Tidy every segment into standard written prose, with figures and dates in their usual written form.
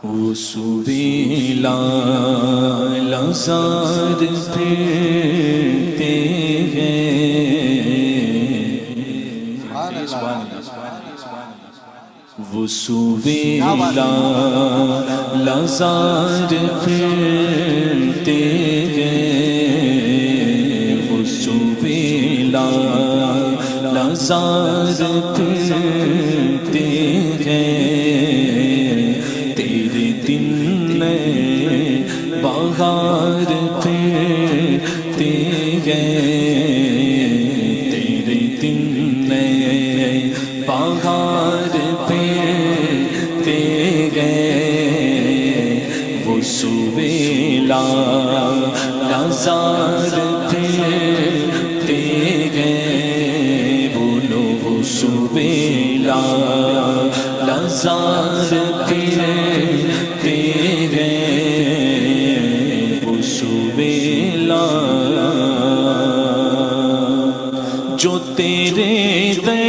وہ سویلا لزار پھرتے وہ سویلا لزار پھرتے وہ سویلا لزار پھرتے تیرے دن میں بہار پھرتے تیرے دن میں بہار پھرتے وہ سویلا لزار پھرتے بولو وہ سویلا لزار پھرتے وہ سویلا جو تیرے در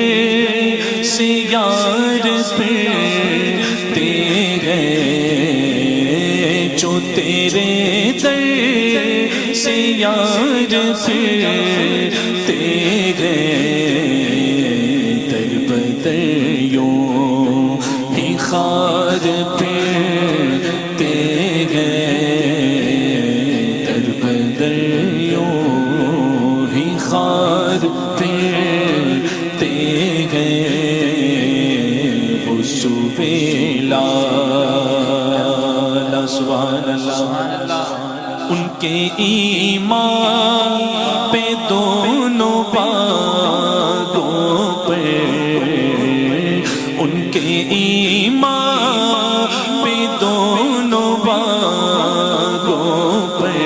سے یار پھرتے جو تیرے در سے یار پھرتے در بدر یوں ہی خار پھرتے در بدر یوں ہی خار پھرتے وہ سویلا سبحان اللہ ان کے ایمان پہ دونوں باغوں پر ان کے ایمان پہ دونوں باغوں پر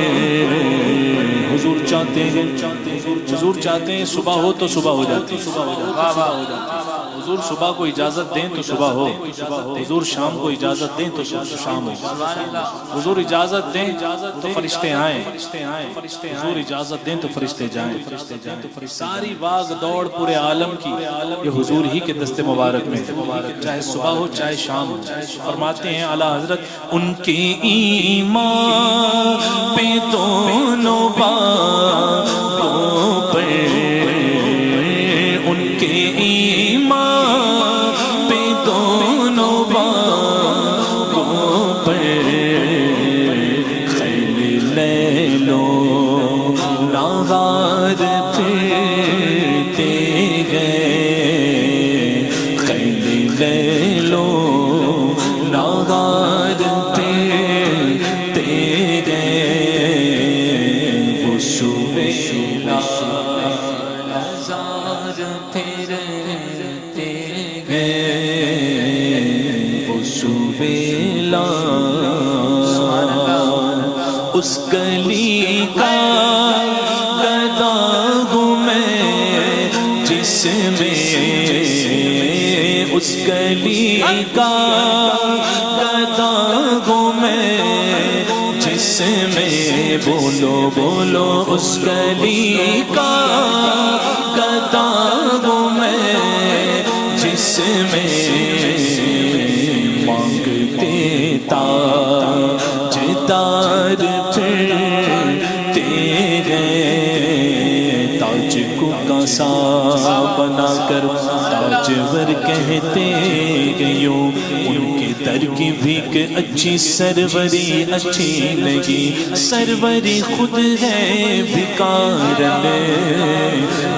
حضور چاہتے ہیں حضور چاہتے ہیں صبح ہو تو صبح ہو جاتی حضور صبح کو اجازت دیں تو صبح ہو حضور شام کو اجازت دیں تو شام ہو حضور اجازت دیں تو فرشتے آئیں حضور اجازت دیں تو فرشتے جائیں ساری باغ دوڑ پورے عالم کی یہ حضور ہی کے دست مبارک میں چاہے صبح ہو چاہے شام ہو فرماتے ہیں اعلیٰ حضرت ان کے ایمان پہ دونوں باغوں پر ان کے ایمان پہ دونوں باغوں پر خیل لیلو نہار پھرتے خیل لیلو نہار پھرتے وہ سویلا لزار پھرتے وہ سویلا اس گلی کا گدا ہوں میں جس میں اس گلی کا گدا ہوں میں جس میں بولو بولو اس گلی کا گدا ہوں میں جس میں مانگتے تاجدار پھرتے تاج کو کاسا بنا کر تاجور کہتے گیوں ان کے در کی بھیک اچھی سروری اچھی لگی سروری خود ہے بھکارن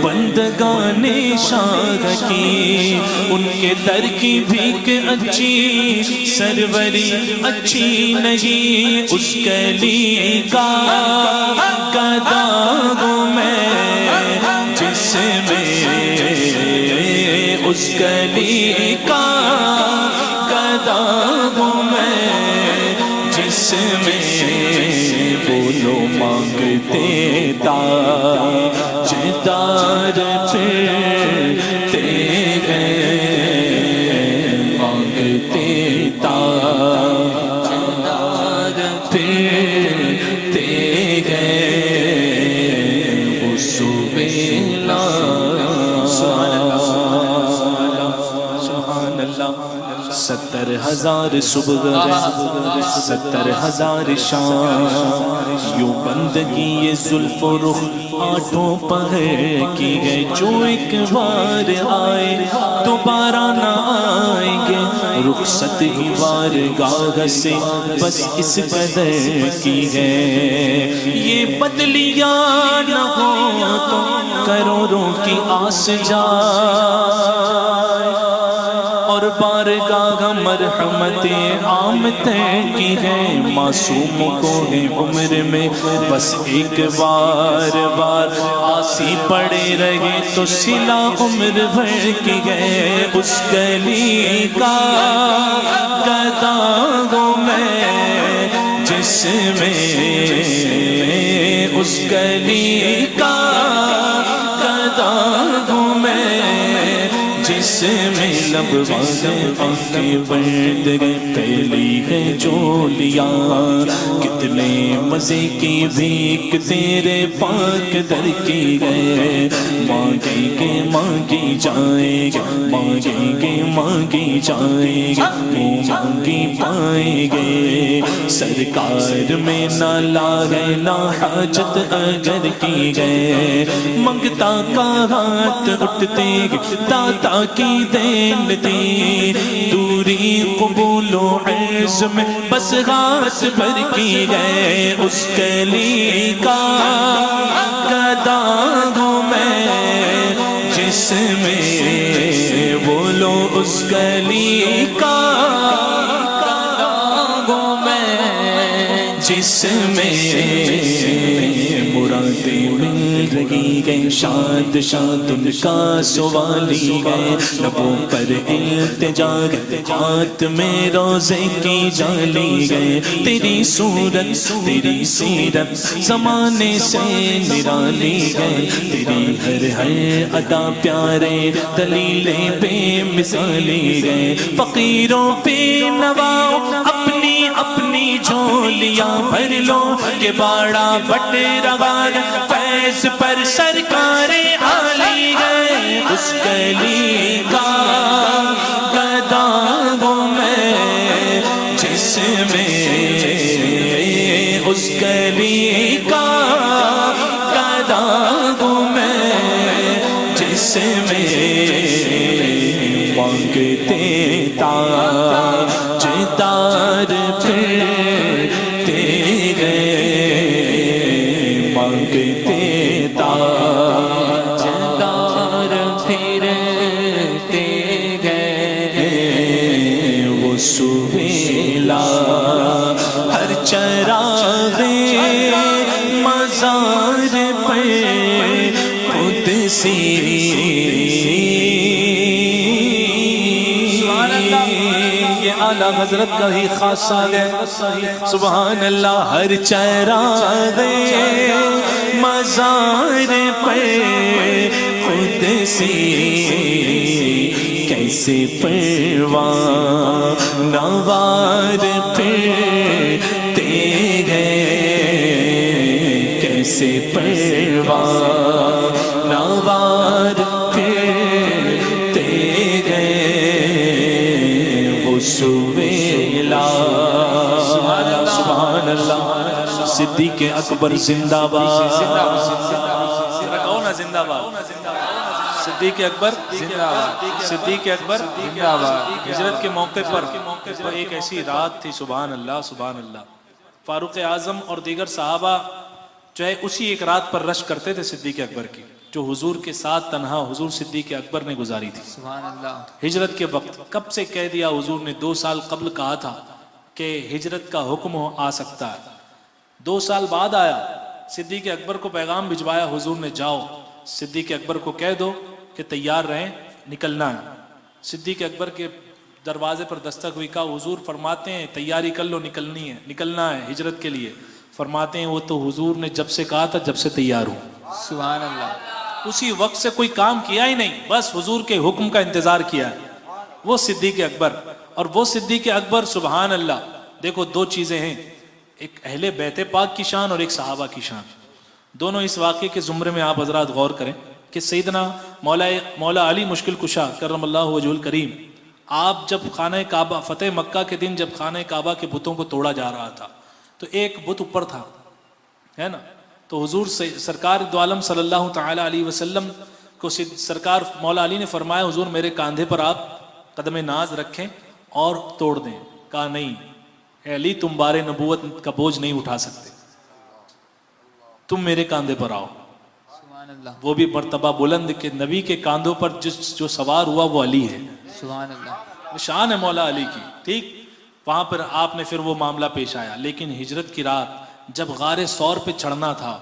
بندگان شاہ کی ان کے در کی بھیک اچھی سروری اچھی نہیں اس گلی کا گدا ہوں میں جس میں اس گلی کا گدا ہوں میں جس میں بولو مانگتے تاجدار پھرتے مانگتے تاجدار پھرتے وہ سویلا سبحان اللہ 70 70,000 صبح گئے 70,000 شام، یوں بندگی یہ زلف و رخ آٹھوں پہر کی گئے، جو ایک بار آئے دوبارہ نہ آئیں گے، رخصت ہی بارگاہ سے بس اس قدر کی ہے، یہ بدلیاں نہ ہو تو کروڑوں کی آس جائے، اور بارگاہ مرحمت عام طے کی ہے، معصوم کو ہے عمر میں بس ایک بار آسی پڑے رہے تو صلہ عمر بھر کی ہے، اس گلی کا گدا ہوں میں جس میں، اس گلی کا گدا ہوں میں جس میں لب والے آنکھیں بند گئے، پہلی ہے جو لیا کتنے مزے کی بھیک تیرے پاک در کی گئے، مانگیں گے مانگی جائیں گے، مانگیں گے مانگی جائیں گے، وہ مانگی پائیں گے، سرکار میں نہ لاغے نہ حاجت اگر کی گئے، منگتا کا ہاتھ اٹھتے داتا کی دین دی، دوری قبول و عز میں بس ہاتھ بھر کی گئے، اس گلی کا گدا ہوں میں جس میں، بولو اس گلی کا گدا ہوں میں جس میں، مرادیں مل رہی گئے، شاد شاد ان کا سوالی گئے، لبوں پر التجا گئے، ہاتھ میں روزے کی جالی گئے، تیری صورت تیری سیرت زمانے سے نرالی گئے، تیری ہر ادا پیارے دلیلیں بے مثالی گئے، فقیروں پہ نواؤ اپنی اپنی جھولیاں بھر لو کہ باڑا بٹ رہا فیض پر سرکار عالی گئے، اس گلی کا گدا ہوں میں جس میں، اس گلی کا گدا ہوں میں جس میں، مانگتے تاجدار پھرتے گئے، مانگتے تاجدار پھرتے گئے، وہ سویلا ہر چراغ مزار پر قدسی، اعلیٰ حضرت کا ہی خاصہ ہے، سبحان اللہ، ہر چراغ مزار پر قدسی، کیسے پروان نوار پھرتے گئے، کیسے پروان نوار پھرتے گئے، وہ سویلا، سبحان اللہ، صدیق اکبر زندہ باد، رکھو نا زندہ باد، صدیق اکبر زندہ باد، صدیق اکبر زندہ باد۔ ہجرت کے موقع پر ایک ایسی رات تھی، سبحان اللہ سبحان اللہ، فاروق اعظم اور دیگر صحابہ جو ہے اسی ایک رات پر رشک کرتے تھے صدیق اکبر کی، جو حضور کے ساتھ تنہا حضور صدیق اکبر نے گزاری تھی، سبحان اللہ۔ ہجرت کے وقت کب سے کہہ دیا حضور نے، 2 سال قبل کہا تھا کہ ہجرت کا حکم آ سکتا ہے، 2 سال بعد آیا، صدیق اکبر کو پیغام بھجوایا حضور نے، جاؤ صدیق اکبر کو کہہ دو کہ تیار رہیں، نکلنا ہے۔ صدیق اکبر کے دروازے پر دستک ہوئی، کہا حضور فرماتے ہیں تیاری کر لو، نکلنا ہے ہجرت کے لیے، فرماتے ہیں وہ تو حضور نے جب سے کہا تھا جب سے تیار ہوں، سبحان اللہ، اسی وقت سے کوئی کام کیا ہی نہیں، بس حضور کے حکم کا انتظار کیا ہے، وہ صدیق اکبر۔ اور وہ صدیق اکبر، سبحان اللہ، دیکھو 2 چیزیں ہیں، ایک اہل بیت پاک کی شان اور ایک صحابہ کی شان، دونوں اس واقعے کے زمرے میں آپ حضرات غور کریں کہ سیدنا مولا علی مشکل کشا کرم اللہ وجہ الکریم، آپ جب خانہ کعبہ فتح مکہ کے دن جب خانہ کعبہ کے بتوں کو توڑا جا رہا تھا تو ایک بت اوپر تھا، ہے نا، تو حضور سے سرکار دو عالم صلی اللہ تعالی علیہ وسلم کو سرکار مولا علی نے فرمایا حضور میرے کاندھے پر آپ قدم ناز رکھیں اور توڑ دیں. کہا نہیں اے علی تم بار نبوت کا بوجھ نہیں اٹھا سکتے، تم میرے کاندھے پر آؤ. سبحان اللہ. وہ بھی مرتبہ بلند کہ نبی کے کاندھوں پر جو سوار ہوا وہ علی ہے. سبحان اللہ. وہ شان ہے مولا علی کی. ٹھیک، وہاں پر آپ نے پھر وہ معاملہ پیش آیا. لیکن ہجرت کی رات جب غار ثور پہ چڑھنا تھا،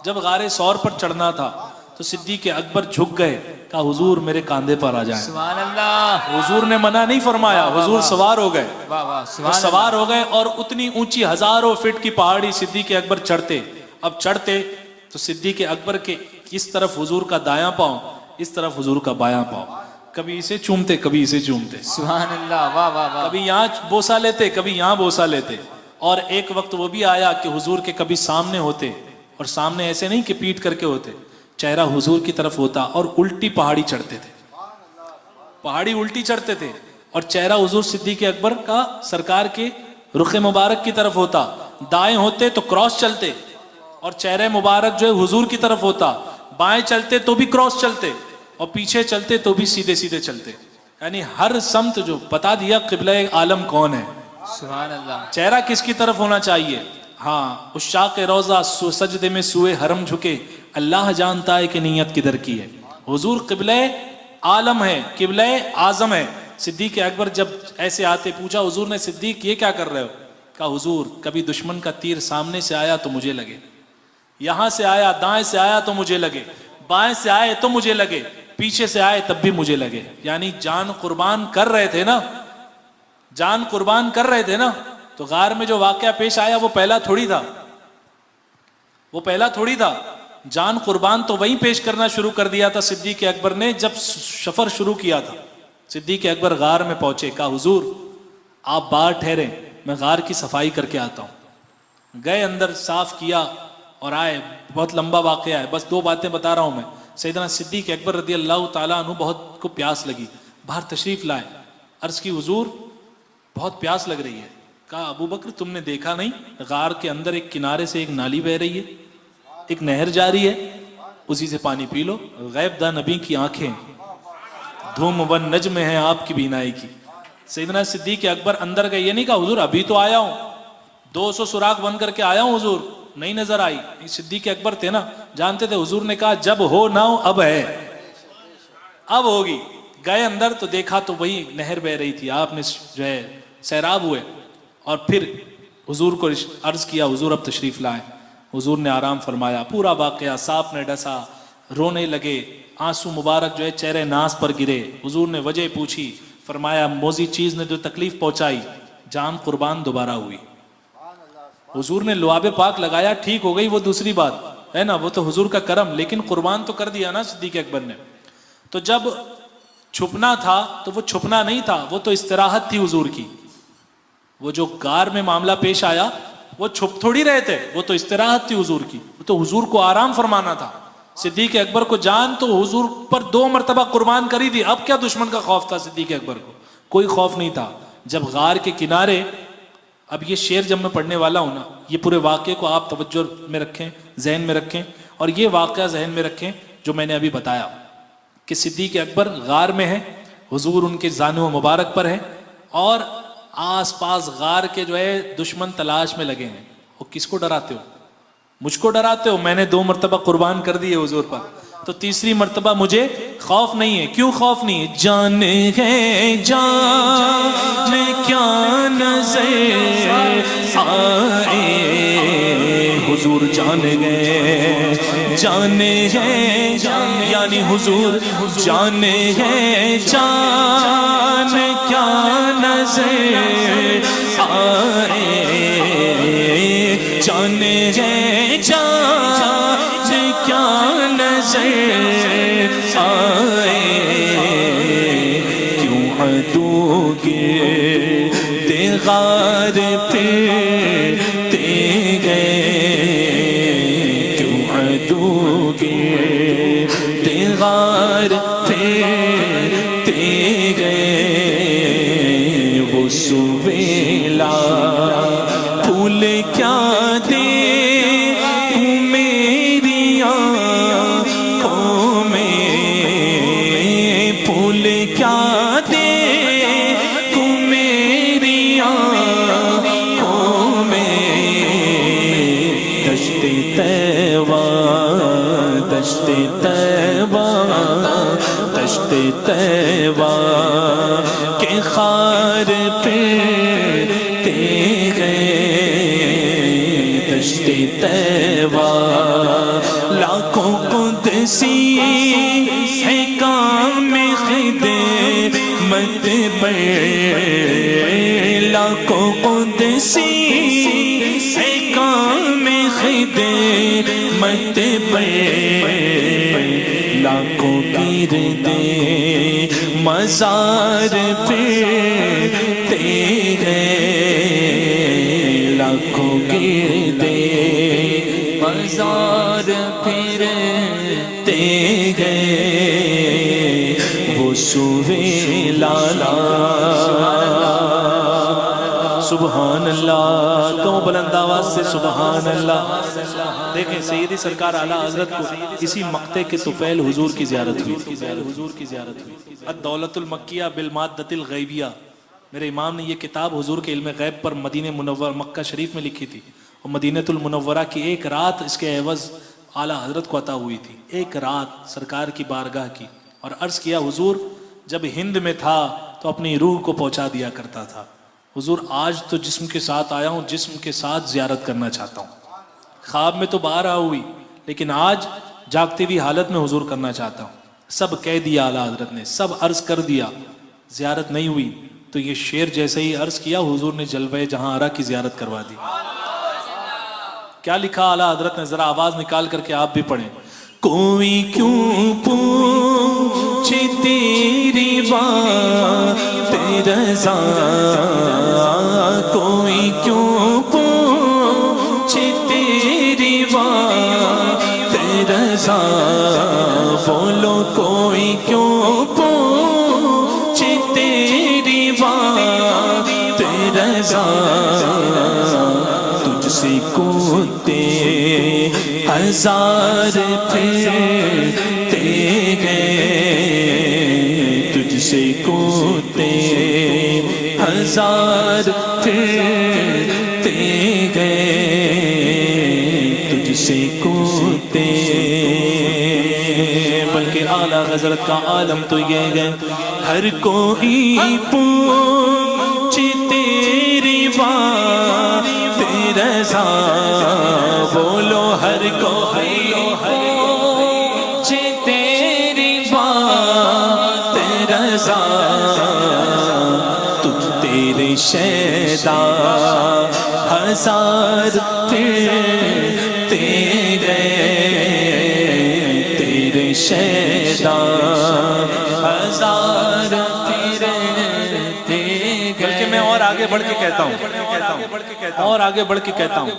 جب غار ثور پر چڑھنا تھا تو صدیق اکبر جھک گئے، کہا حضور میرے کاندھے پر آ جائیں. سبحان اللہ. حضور نے منع نہیں فرمایا، حضور سوار ہو گئے. واہ واہ. وہ سبحان اللہ. سوار ہو گئے اور اتنی اونچی ہزاروں فٹ کی پہاڑی صدیق اکبر چڑھتے. اب چڑھتے تو صدیق اکبر کے اس طرف حضور کا دایاں پاؤں، اس طرف حضور کا بایاں پاؤں، کبھی اسے چومتے کبھی اسے چومتے، سبحان اللہ. واہ واہ واہ. کبھی یہاں بوسا لیتے کبھی یہاں بوسا لیتے. اور ایک وقت وہ بھی آیا کہ حضور کے کبھی سامنے ہوتے، اور سامنے ایسے نہیں کہ پیٹ کر کے ہوتے، چہرہ حضور کی طرف ہوتا اور الٹی پہاڑی چڑھتے تھے، پہاڑی الٹی چڑھتے تھے اور چہرہ حضور صدیق اکبر کا سرکار کے رخ مبارک کی طرف ہوتا. دائیں ہوتے تو کراس چلتے اور چہرہ مبارک جو ہے حضور کی طرف ہوتا، بائیں چلتے تو بھی کراس چلتے اور پیچھے چلتے تو بھی سیدھے سیدھے چلتے. یعنی ہر سمت جو بتا دیا قبلہ عالم کون ہے، سبحان اللہ. چہرہ کس کی طرف ہونا چاہیے. ہاں عشاق روضہ سجدے میں سوئے حرم جھکے، اللہ جانتا ہے کہ نیت کدھر کی ہے. حضور قبلہ عالم ہے، قبلہ اعظم ہے. صدیق اکبر جب ایسے آتے پوچھا حضور نے صدیق یہ کیا کر رہے ہو؟ کہا حضور کبھی دشمن کا تیر سامنے سے آیا تو مجھے لگے، یہاں سے آیا دائیں سے آیا تو مجھے لگے، بائیں سے آئے تو مجھے لگے، پیچھے سے آئے تب بھی مجھے لگے. یعنی جان قربان کر رہے تھے نا، جان قربان کر رہے تھے نا. تو غار میں جو واقعہ پیش آیا وہ پہلا تھوڑی تھا، وہ پہلا تھوڑی تھا. جان قربان تو وہیں پیش کرنا شروع کر دیا تھا صدیق اکبر نے جب سفر شروع کیا تھا. صدیق اکبر غار میں پہنچے، کہا حضور آپ باہر ٹھہرے میں غار کی صفائی کر کے آتا ہوں. گئے اندر صاف کیا اور آئے. بہت لمبا واقعہ ہے، بس 2 باتیں بتا رہا ہوں میں. سیدنا صدیق اکبر رضی اللہ تعالیٰ عنہ بہت کو پیاس لگی، باہر تشریف لائے. عرض کی حضور بہت پیاس لگ رہی ہے. کہا ابو بکر تم نے دیکھا نہیں غار کے اندر ایک کنارے سے ایک نالی بہ رہی ہے، ایک نہر جاری ہے، اسی سے پانی پی لو. غیب داں نبی کی آنکھیں دھوم و نجم ہیں آپ کی بینائی کی. سیدنا صدیق اکبر اندر گئے، یہ نہیں کہا حضور ابھی تو آیا ہوں، 200 سوراخ بن کر کے آیا ہوں حضور، نہیں نظر آئی. صدیق اکبر تھے نا، جانتے تھے. حضور نے کہا جب ہو نہ ہو اب ہے، اب ہوگی. گئے اندر تو دیکھا تو وہی نہر بہ رہی تھی. آپ نے جو ہے سیراب ہوئے اور پھر حضور کو عرض کیا حضور اب تشریف لائیں. حضور نے آرام فرمایا. پورا واقعہ سانپ نے ڈسا، رونے لگے، آنسو مبارک جو ہے چہرے ناز پر گرے. حضور نے وجہ پوچھی، فرمایا موذی چیز نے جو تکلیف پہنچائی جان قربان دوبارہ ہوئی. حضور نے لعاب پاک لگایا، ٹھیک ہو گئی، وہ دوسری بات ہے نا، وہ تو حضور کا کرم، لیکن قربان تو کر دیا نا صدیق اکبر نے. تو جب چھپنا تھا تو وہ چھپنا نہیں تھا، وہ تو استراحت تھی حضور کی. وہ جو غار میں معاملہ پیش آیا وہ چھپ تھوڑی رہے تھے، وہ تو استراحت تھی حضور کی، وہ تو حضور کو آرام فرمانا تھا. صدیق اکبر کو جان تو حضور پر 2 مرتبہ قربان کری تھی، اب کیا دشمن کا خوف تھا صدیق اکبر کو؟ کوئی خوف نہیں تھا. جب غار کے کنارے، اب یہ شعر جب میں پڑھنے والا ہوں نا، یہ پورے واقعے کو آپ توجہ میں رکھیں، ذہن میں رکھیں، اور یہ واقعہ ذہن میں رکھیں جو میں نے ابھی بتایا کہ صدیق اکبر غار میں ہے، حضور ان کے زانو مبارک پر ہے، اور آس پاس غار کے جو ہے دشمن تلاش میں لگے ہیں. اور کس کو ڈراتے ہو؟ مجھ کو ڈراتے ہو؟ میں نے 2 مرتبہ قربان کر دیے حضور پر، تو تیسری مرتبہ مجھے خوف نہیں ہے. کیوں خوف نہیں ہے؟ جان ہے جان کیا نظر آئے، حضور جان گئے جان ہے جان، یعنی حضور جان ہے جان کیا نظر آئے، جان ہے جان کیا نظر آئے، کیوں عدو کے دیغار پھرتے گئے، کیوں عدو کے دیغار پھرتے گئے، پھول کیا دے میری آنکھوں میں، پھول کیا دے میری آنکھوں میں، دشت طیبہ دشت طیبہ دشت طیبہ کے خار پھرتے گئے، دشت طیبہ لاکھوں قدسی ہے کام خدمت پر، لاکھوں قدسی ہے کام خدمت پر، لاکھوں گردے مزار پھرتے گئے، لاکھوں گردے مزار پھرتے گئے، وہ سوے لالا سبحان اللہ، کہو بلند آواز سے سبحان اللہ۔ دیکھیں سیدی سرکار اعلیٰ حضرت کو اسی مقطع کے طفیل حضور کی زیارت ہوئی، الدولت المکیہ بالمادۃ الغیبیہ، میرے امام نے یہ کتاب حضور کے علم غیب پر مدینہ منور مکہ شریف میں لکھی تھی، اور مدینہ المنورہ کی ایک رات اس کے عوض اعلیٰ حضرت کو عطا ہوئی تھی، ایک رات سرکار کی بارگاہ کی، اور عرض کیا حضور جب ہند میں تھا تو اپنی روح کو پہنچا دیا کرتا تھا، حضور آج تو جسم کے ساتھ آیا ہوں، جسم کے ساتھ زیارت کرنا چاہتا ہوں، خواب میں تو باہر ہوئی لیکن آج جاگتی ہوئی حالت میں حضور کرنا چاہتا ہوں، سب کہہ دیا اعلیٰ حضرت نے، سب عرض کر دیا، زیارت نہیں ہوئی، تو یہ شعر جیسے ہی عرض کیا حضور نے جلوہ جہاں آرا کی زیارت کروا دی۔ کیا لکھا اعلیٰ حضرت نے، ذرا آواز نکال کر کے آپ بھی پڑھیں، کوئی کیوں پوچھے تیری بات رضا، کوئی کیوں پوچھے تیری بات رضا، بولو کوئی کیوں پوچھے تیری بات رضا، تجھ سے کوتے ہزار پھرتے گئے، تجھ سے کوتے ہزار پھرتے گئے، تجھ سے کوتے، بلکہ اعلیٰ حضرت کا عالم تو یہ ہے، ہر کوئی پوچھے تیری بات رضا، بولو ہر کوئی پوچھے تیری بات رضا، تجھ تیرے شیدا ہزار پھرتے گئے، تیرے شیدا ہزار پھرتے گئے، بلکہ میں اور آگے بڑھ کے کہتا ہوں، اور آگے بڑھ کے کہتا ہوں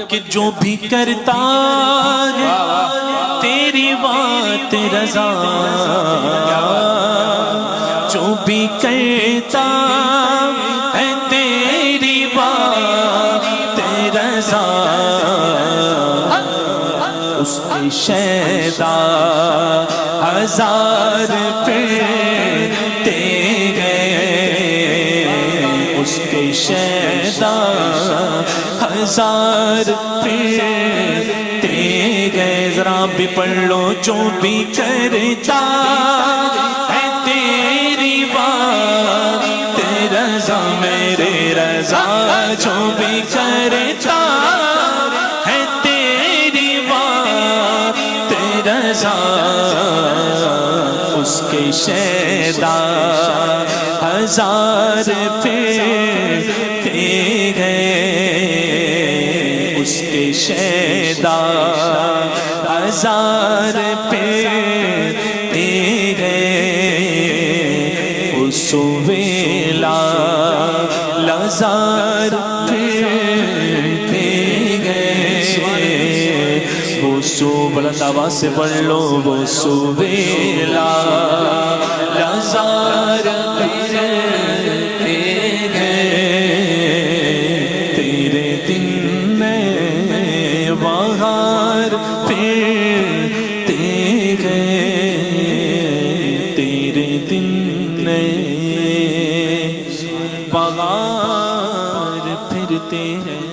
کہ جو بھی کرتا ہے تیری بات رضا، جو بھی کرتا ہے تیری بات رضا، اس کی شیدا ہزار پھرتے گئے، اس کے شیدا ہزار پھرتے گئے، ذرا بھی پڑھ لو، جو بھی کرتا ہے تیری بات رضا، میرے رضا، جو بھی کرتا ہے تیری بات رضا، اس کے شیدا ہزار پھرتے گئے، اس کے شیدا ہزار پھرتے گئے، اس ویلا لزار پھرتے گئے، وہ سو بلند آواز سے پڑھ لو، وہ سو ویلا لزار پھرتے گئے، تیرے دن نئے بہار پھرتے ہیں